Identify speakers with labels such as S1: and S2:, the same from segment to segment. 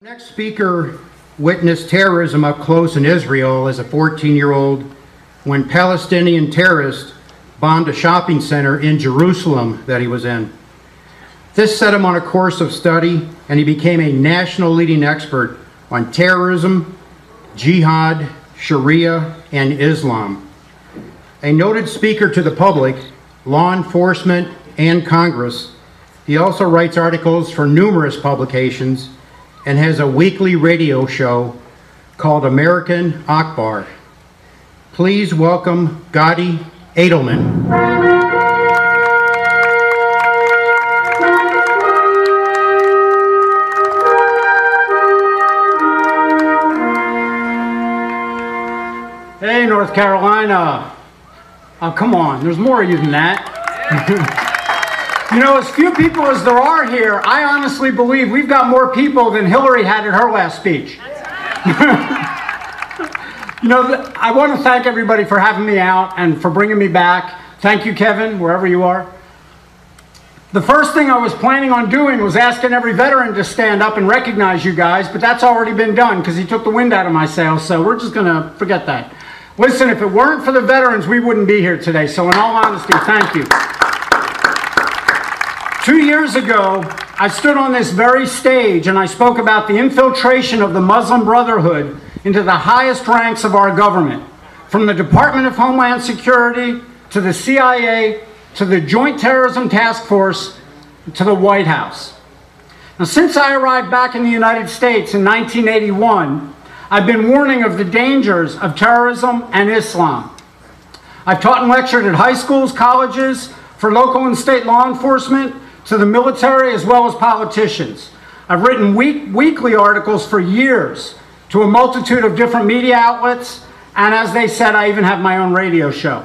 S1: Next speaker witnessed terrorism up close in Israel as a 14-year-old when Palestinian terrorists bombed a shopping center in Jerusalem that he was in. This set him on a course of study, and he became a national leading expert on terrorism, jihad, Sharia, and Islam. A noted speaker to the public, law enforcement, and Congress, he also writes articles for numerous publications and has a weekly radio show called American Akbar. Please welcome Gadi Adelman.
S2: Hey, North Carolina. Oh, come on, there's more of you than that. You know, as few people as there are here, I honestly believe we've got more people than Hillary had at her last speech. You know, I want to thank everybody for having me out and for bringing me back. Thank you, Kevin, wherever you are. The first thing I was planning on doing was asking every veteran to stand up and recognize you guys, but that's already been done because he took the wind out of my sails, so we're just going to forget that. Listen, if it weren't for the veterans, we wouldn't be here today, so in all honesty, thank you. 2 years ago, I stood on this very stage and I spoke about the infiltration of the Muslim Brotherhood into the highest ranks of our government, from the Department of Homeland Security to the CIA to the Joint Terrorism Task Force to the White House. Now, since I arrived back in the United States in 1981, I've been warning of the dangers of terrorism and Islam. I've taught and lectured at high schools, colleges, for local and state law enforcement, to the military as well as politicians. I've written weekly articles for years to a multitude of different media outlets, and as they said, I even have my own radio show.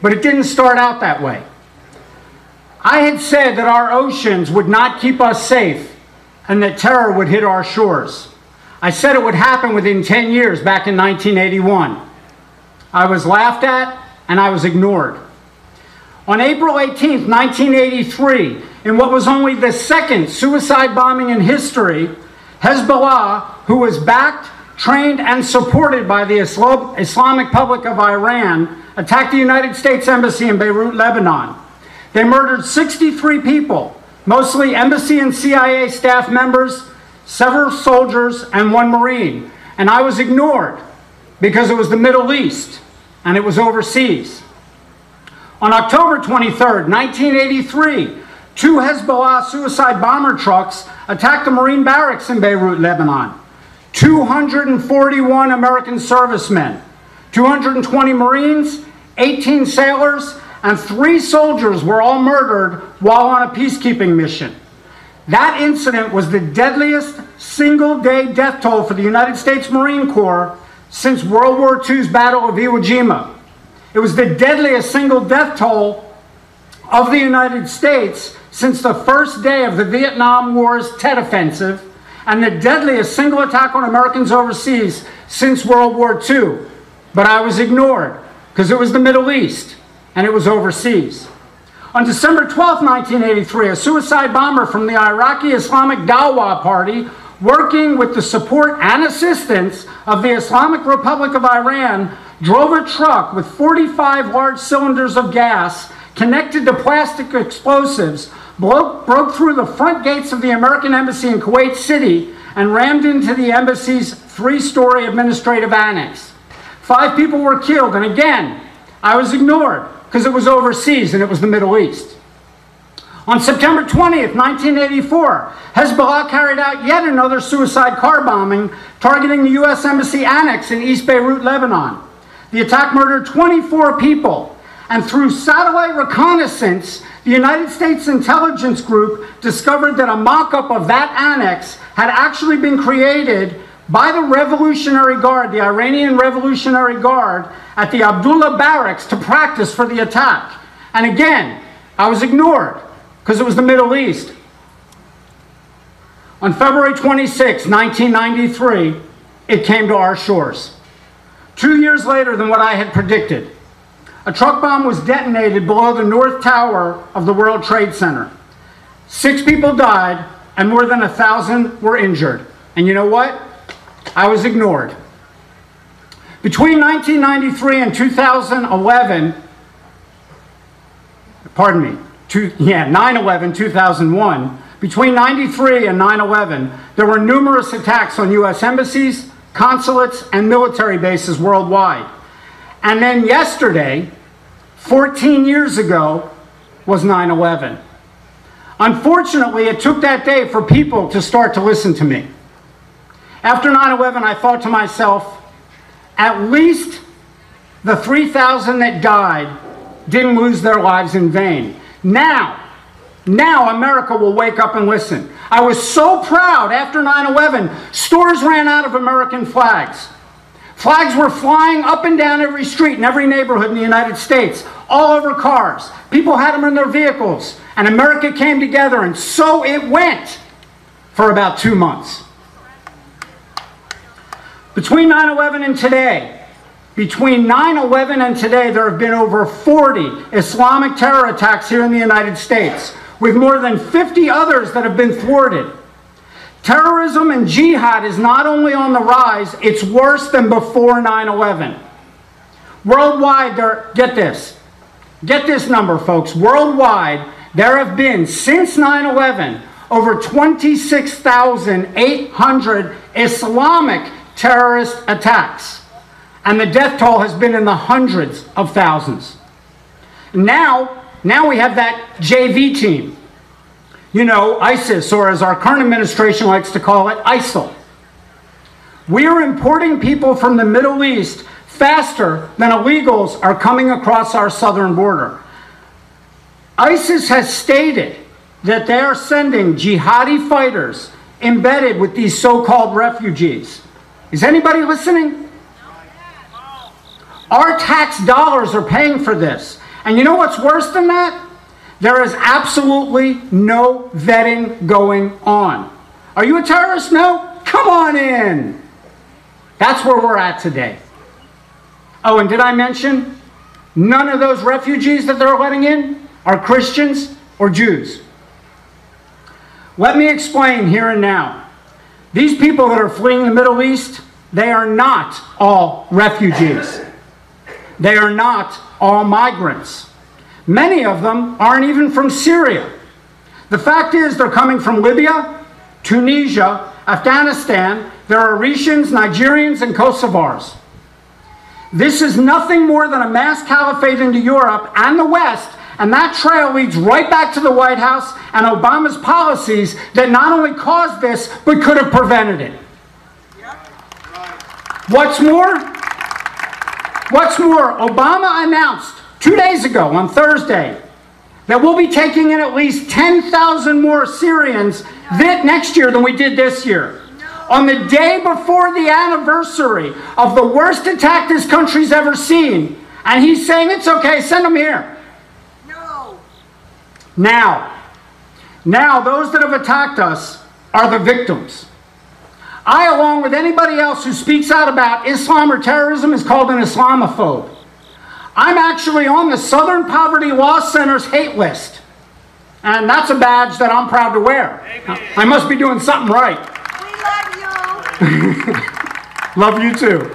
S2: But it didn't start out that way. I had said that our oceans would not keep us safe and that terror would hit our shores. I said it would happen within 10 years back in 1981. I was laughed at and I was ignored. On April 18, 1983, in what was only the second suicide bombing in history, Hezbollah, who was backed, trained, and supported by the Islamic Republic of Iran, attacked the United States Embassy in Beirut, Lebanon. They murdered 63 people, mostly embassy and CIA staff members, several soldiers, and 1 Marine. And I was ignored because it was the Middle East and it was overseas. On October 23rd, 1983, 2 Hezbollah suicide bomber trucks attacked the Marine barracks in Beirut, Lebanon. 241 American servicemen, 220 Marines, 18 sailors, and 3 soldiers were all murdered while on a peacekeeping mission. That incident was the deadliest single-day death toll for the United States Marine Corps since World War II's Battle of Iwo Jima. It was the deadliest single death toll of the United States since the first day of the Vietnam War's Tet Offensive, and the deadliest single attack on Americans overseas since World War II. But I was ignored because it was the Middle East and it was overseas. On December 12, 1983, a suicide bomber from the Iraqi Islamic Dawah Party, working with the support and assistance of the Islamic Republic of Iran, drove a truck with 45 large cylinders of gas connected to plastic explosives, broke through the front gates of the American Embassy in Kuwait City, and rammed into the embassy's 3-story administrative annex. 5 people were killed, and again, I was ignored because it was overseas and it was the Middle East. On September 20th, 1984, Hezbollah carried out yet another suicide car bombing targeting the U.S. Embassy Annex in East Beirut, Lebanon. The attack murdered 24 people, and through satellite reconnaissance, the United States Intelligence Group discovered that a mock-up of that annex had actually been created by the Revolutionary Guard, the Iranian Revolutionary Guard, at the Abdullah Barracks to practice for the attack. And again, I was ignored because it was the Middle East. On February 26, 1993, it came to our shores. 2 years later than what I had predicted. A truck bomb was detonated below the North Tower of the World Trade Center. 6 people died and more than 1,000 were injured. And you know what? I was ignored. Between 1993 and 2011, pardon me, 9/11, 2001, between 93 and 9/11, there were numerous attacks on U.S. embassies, consulates, and military bases worldwide. And then yesterday, 14 years ago, was 9/11. Unfortunately, it took that day for people to start to listen to me. After 9/11, I thought to myself, at least the 3,000 that died didn't lose their lives in vain. Now America will wake up and listen. I was so proud after 9/11, stores ran out of American flags. Flags were flying up and down every street in every neighborhood in the United States, all over cars. People had them in their vehicles, and America came together, and so it went for about 2 months. Between 9/11 and today, there have been over 40 Islamic terror attacks here in the United States, with more than 50 others that have been thwarted. Terrorism and jihad is not only on the rise, it's worse than before 9/11. Worldwide, get this number, folks. Worldwide, there have been, since 9/11, over 26,800 Islamic terrorist attacks. And the death toll has been in the hundreds of thousands. Now we have that JV team. You know, ISIS, or as our current administration likes to call it, ISIL. We are importing people from the Middle East faster than illegals are coming across our southern border. ISIS has stated that they are sending jihadi fighters embedded with these so-called refugees. Is anybody listening? Our tax dollars are paying for this. And you know what's worse than that? There is absolutely no vetting going on. Are you a terrorist? No? Come on in. That's where we're at today. Oh, and did I mention none of those refugees that they're letting in are Christians or Jews? Let me explain here and now. These people that are fleeing the Middle East, they are not all refugees. They are not all migrants. Many of them aren't even from Syria. The fact is they're coming from Libya, Tunisia, Afghanistan. There are Eritreans, Nigerians, and Kosovars. This is nothing more than a mass caliphate into Europe and the West, and that trail leads right back to the White House and Obama's policies that not only caused this, but could have prevented it. What's more, Obama announced 2 days ago on Thursday that we'll be taking in at least 10,000 more Syrians next year than we did this year. On the day before the anniversary of the worst attack this country's ever seen. And he's saying, it's okay, send them here. No. Now, those that have attacked us are the victims. I, along with anybody else who speaks out about Islam or terrorism, is called an Islamophobe. I'm actually on the Southern Poverty Law Center's hate list. And that's a badge that I'm proud to wear. Amen. I must be doing something right. We love you. Love you too.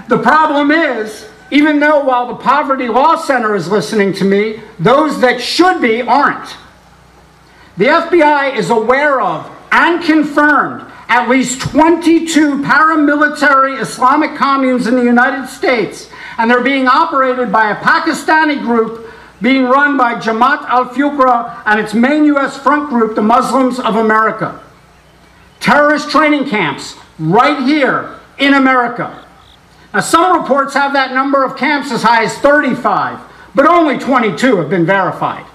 S2: The problem is, even though while the Poverty Law Center is listening to me, those that should be aren't. The FBI is aware of and confirmed at least 22 paramilitary Islamic communes in the United States, and they're being operated by a Pakistani group being run by Jamaat al-Fuqra and its main U.S. front group, the Muslims of America. Terrorist training camps right here in America. Now, some reports have that number of camps as high as 35, but only 22 have been verified.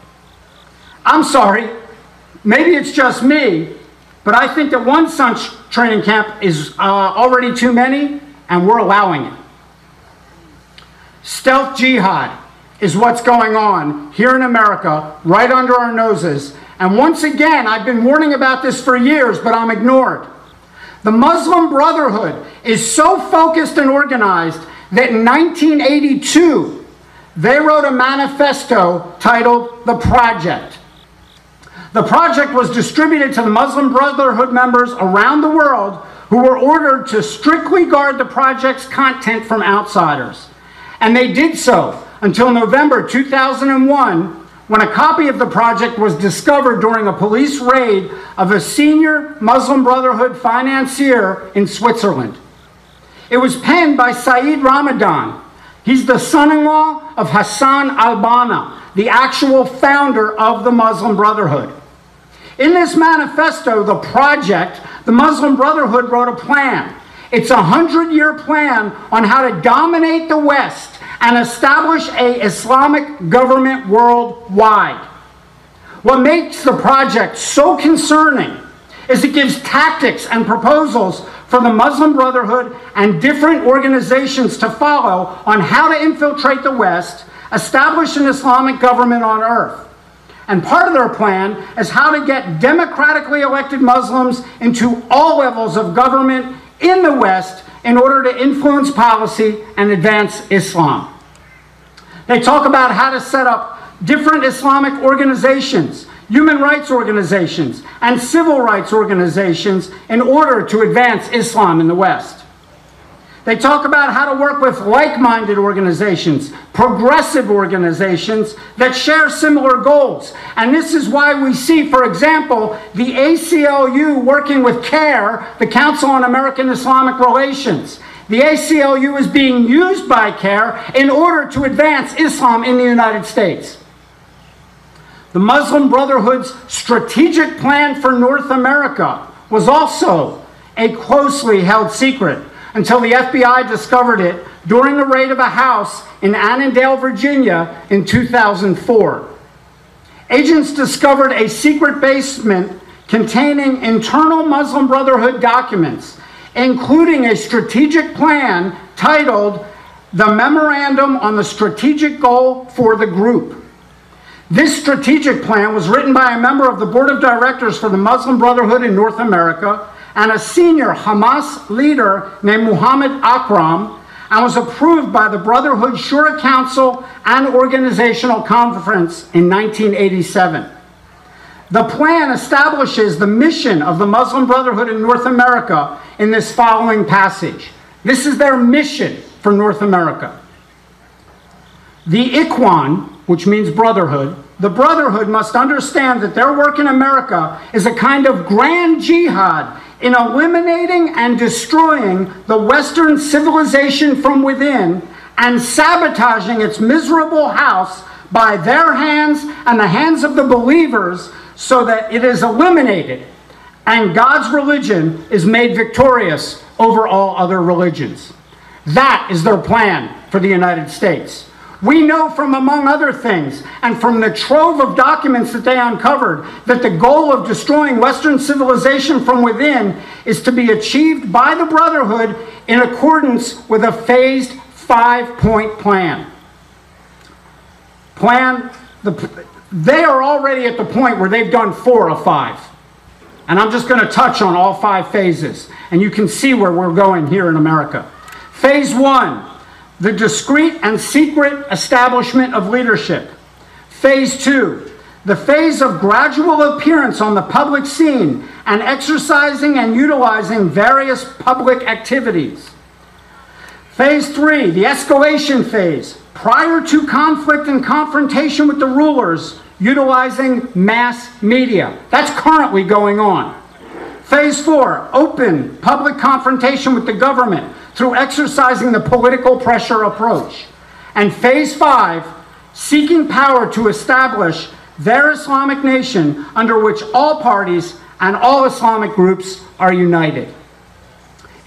S2: I'm sorry, maybe it's just me, but I think that one such training camp is already too many, and we're allowing it. Stealth jihad is what's going on here in America, right under our noses. And once again, I've been warning about this for years, but I'm ignored. The Muslim Brotherhood is so focused and organized that in 1982, they wrote a manifesto titled The Project. The project was distributed to the Muslim Brotherhood members around the world who were ordered to strictly guard the project's content from outsiders. And they did so until November 2001, when a copy of the project was discovered during a police raid of a senior Muslim Brotherhood financier in Switzerland. It was penned by Saeed Ramadan. He's the son-in-law of Hassan al-Banna, the actual founder of the Muslim Brotherhood. In this manifesto, the project, the Muslim Brotherhood wrote a plan. It's a 100-year plan on how to dominate the West and establish an Islamic government worldwide. What makes the project so concerning is it gives tactics and proposals for the Muslim Brotherhood and different organizations to follow on how to infiltrate the West, establish an Islamic government on earth. And part of their plan is how to get democratically elected Muslims into all levels of government in the West in order to influence policy and advance Islam. They talk about how to set up different Islamic organizations, human rights organizations, and civil rights organizations in order to advance Islam in the West. They talk about how to work with like-minded organizations, progressive organizations that share similar goals. And this is why we see, for example, the ACLU working with CARE, the Council on American Islamic Relations. The ACLU is being used by CARE in order to advance Islam in the United States. The Muslim Brotherhood's strategic plan for North America was also a closely held secret until the FBI discovered it during a raid of a house in Annandale, Virginia in 2004. Agents discovered a secret basement containing internal Muslim Brotherhood documents, including a strategic plan titled The Memorandum on the Strategic Goal for the Group. This strategic plan was written by a member of the board of directors for the Muslim Brotherhood in North America and a senior Hamas leader named Muhammad Akram, and was approved by the Brotherhood Shura Council and Organizational Conference in 1987. The plan establishes the mission of the Muslim Brotherhood in North America in this following passage. This is their mission for North America. The Ikhwan, which means brotherhood, the brotherhood must understand that their work in America is a kind of grand jihad in eliminating and destroying the Western civilization from within and sabotaging its miserable house by their hands and the hands of the believers so that it is eliminated and God's religion is made victorious over all other religions. That is their plan for the United States. We know from, among other things, and from the trove of documents that they uncovered, that the goal of destroying Western civilization from within is to be achieved by the Brotherhood in accordance with a phased 5-point plan. They are already at the point where they've done 4 of 5. And I'm just going to touch on all 5 phases, and you can see where we're going here in America. Phase 1. The discreet and secret establishment of leadership. Phase 2, the phase of gradual appearance on the public scene and exercising and utilizing various public activities. Phase 3, the escalation phase, prior to conflict and confrontation with the rulers, utilizing mass media. That's currently going on. Phase 4, open public confrontation with the government through exercising the political pressure approach. And phase 5, seeking power to establish their Islamic nation under which all parties and all Islamic groups are united.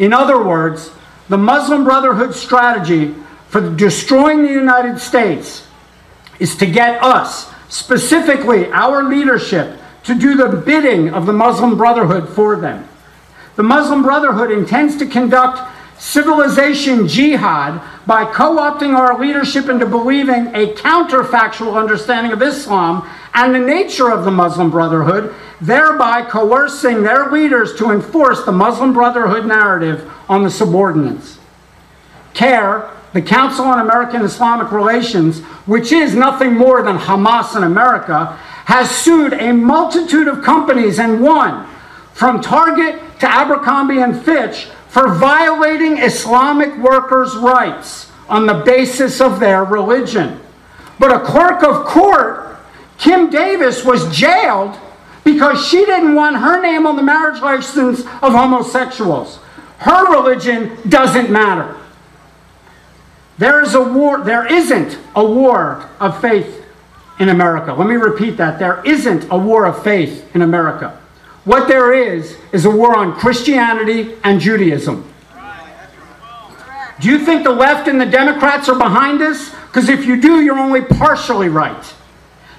S2: In other words, the Muslim Brotherhood strategy for destroying the United States is to get us, specifically our leadership, to do the bidding of the Muslim Brotherhood for them. The Muslim Brotherhood intends to conduct civilization jihad by co-opting our leadership into believing a counterfactual understanding of Islam and the nature of the Muslim Brotherhood, thereby coercing their leaders to enforce the Muslim Brotherhood narrative on the subordinates. CARE, the Council on American Islamic Relations, which is nothing more than Hamas in America, has sued a multitude of companies and won, from Target to Abercrombie and Fitch, for violating Islamic workers' rights on the basis of their religion. But a clerk of court, Kim Davis, was jailed because she didn't want her name on the marriage license of homosexuals. Her religion doesn't matter. There isn't a war of faith in America. Let me repeat that. There isn't a war of faith in America. What there is a war on Christianity and Judaism. Do you think the left and the Democrats are behind us? Because if you do, you're only partially right.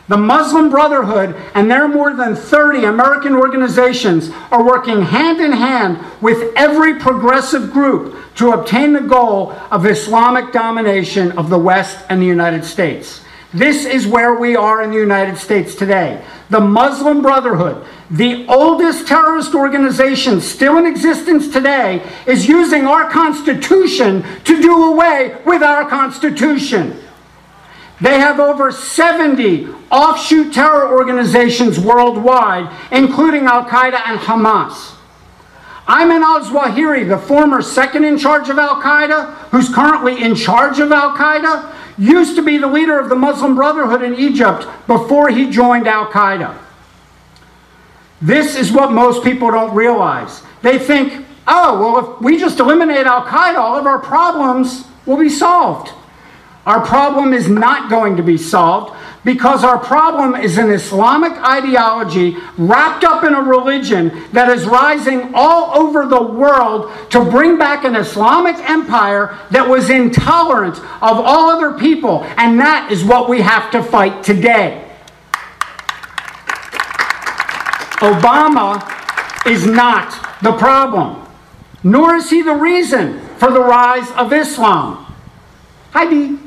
S2: The Muslim Brotherhood and their more than 30 American organizations are working hand in hand with every progressive group to obtain the goal of Islamic domination of the West and the United States. This is where we are in the United States today. The Muslim Brotherhood, the oldest terrorist organization still in existence today, is using our Constitution to do away with our Constitution. They have over 70 offshoot terror organizations worldwide, including Al-Qaeda and Hamas. Ayman al-Zawahiri, the former second in charge of Al-Qaeda, who's currently in charge of Al-Qaeda, used to be the leader of the Muslim Brotherhood in Egypt before he joined Al-Qaeda. This is what most people don't realize. They think, oh, well, if we just eliminate Al-Qaeda, all of our problems will be solved. Our problem is not going to be solved because our problem is an Islamic ideology wrapped up in a religion that is rising all over the world to bring back an Islamic empire that was intolerant of all other people. And that is what we have to fight today. Obama is not the problem, nor is he the reason for the rise of Islam. Hi, Dee.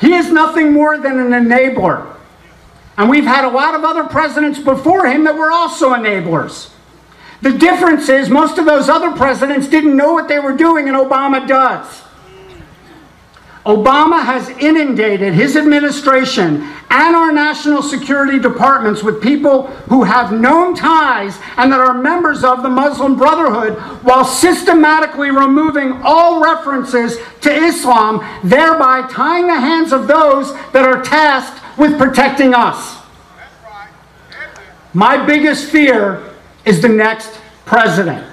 S2: He is nothing more than an enabler. And we've had a lot of other presidents before him that were also enablers. The difference is most of those other presidents didn't know what they were doing, and Obama does. Obama has inundated his administration and our national security departments with people who have known ties and that are members of the Muslim Brotherhood, while systematically removing all references to Islam, thereby tying the hands of those that are tasked with protecting us. My biggest fear is the next president.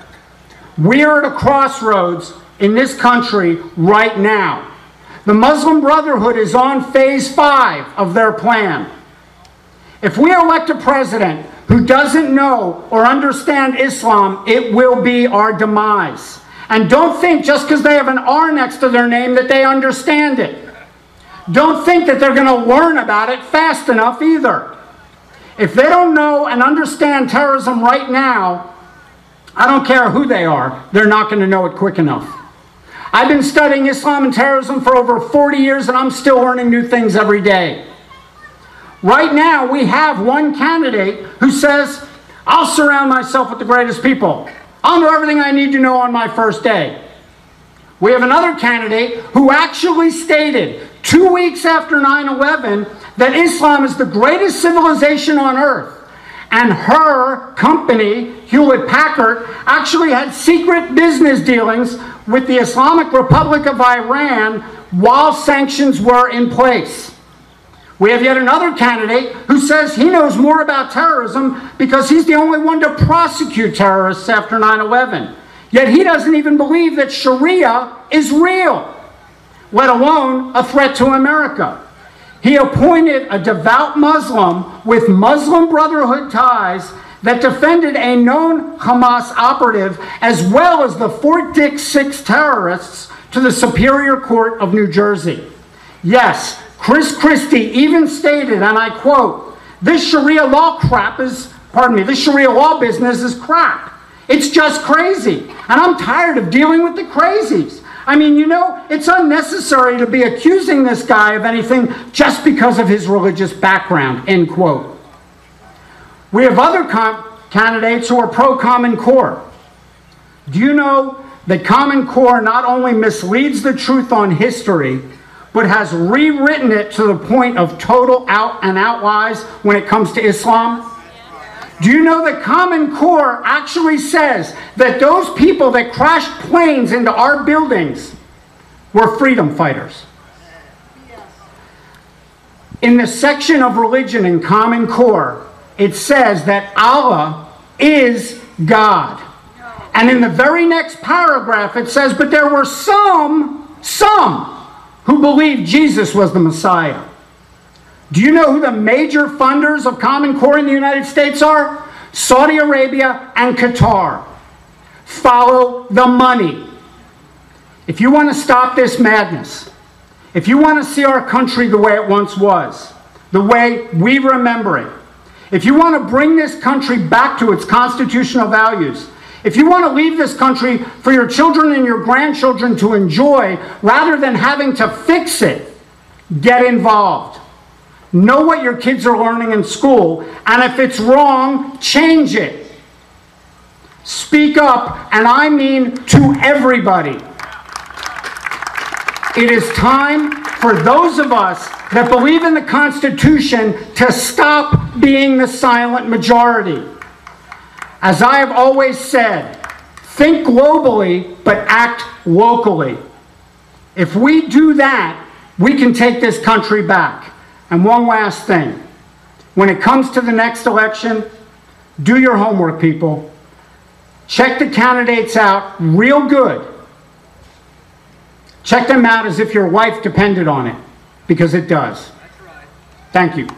S2: We are at a crossroads in this country right now. The Muslim Brotherhood is on phase 5 of their plan. If we elect a president who doesn't know or understand Islam, it will be our demise. And don't think just because they have an R next to their name that they understand it. Don't think that they're going to learn about it fast enough either. If they don't know and understand terrorism right now, I don't care who they are, they're not going to know it quick enough. I've been studying Islam and terrorism for over 40 years, and I'm still learning new things every day. Right now, we have one candidate who says, I'll surround myself with the greatest people. I'll know everything I need to know on my first day. We have another candidate who actually stated 2 weeks after 9/11 that Islam is the greatest civilization on earth. And her company, Hewlett-Packard, actually had secret business dealings with the Islamic Republic of Iran while sanctions were in place. We have yet another candidate who says he knows more about terrorism because he's the only one to prosecute terrorists after 9/11. Yet he doesn't even believe that Sharia is real, let alone a threat to America. He appointed a devout Muslim with Muslim Brotherhood ties that defended a known Hamas operative as well as the Fort Dix 6 terrorists to the Superior Court of New Jersey. Yes, Chris Christie even stated, and I quote, this Sharia law this Sharia law business is crap. It's just crazy. And I'm tired of dealing with the crazies. I mean, you know, it's unnecessary to be accusing this guy of anything just because of his religious background, end quote. We have other candidates who are pro-Common Core. Do you know that Common Core not only misleads the truth on history, but has rewritten it to the point of total out-and-out lies when it comes to Islam? Do you know that Common Core actually says that those people that crashed planes into our buildings were freedom fighters? In the section of religion in Common Core, it says that Allah is God. And in the very next paragraph it says, but there were some who believed Jesus was the Messiah. Do you know who the major funders of Common Core in the United States are? Saudi Arabia and Qatar. Follow the money. If you want to stop this madness, if you want to see our country the way it once was, the way we remember it, if you want to bring this country back to its constitutional values, if you want to leave this country for your children and your grandchildren to enjoy rather than having to fix it, get involved. Know what your kids are learning in school, and if it's wrong, change it. Speak up, and I mean to everybody. It is time for those of us that believe in the Constitution to stop being the silent majority. As I have always said, think globally, but act locally. If we do that, we can take this country back. And one last thing. When it comes to the next election, do your homework, people. Check the candidates out real good. Check them out as if your life depended on it, because it does. Thank you.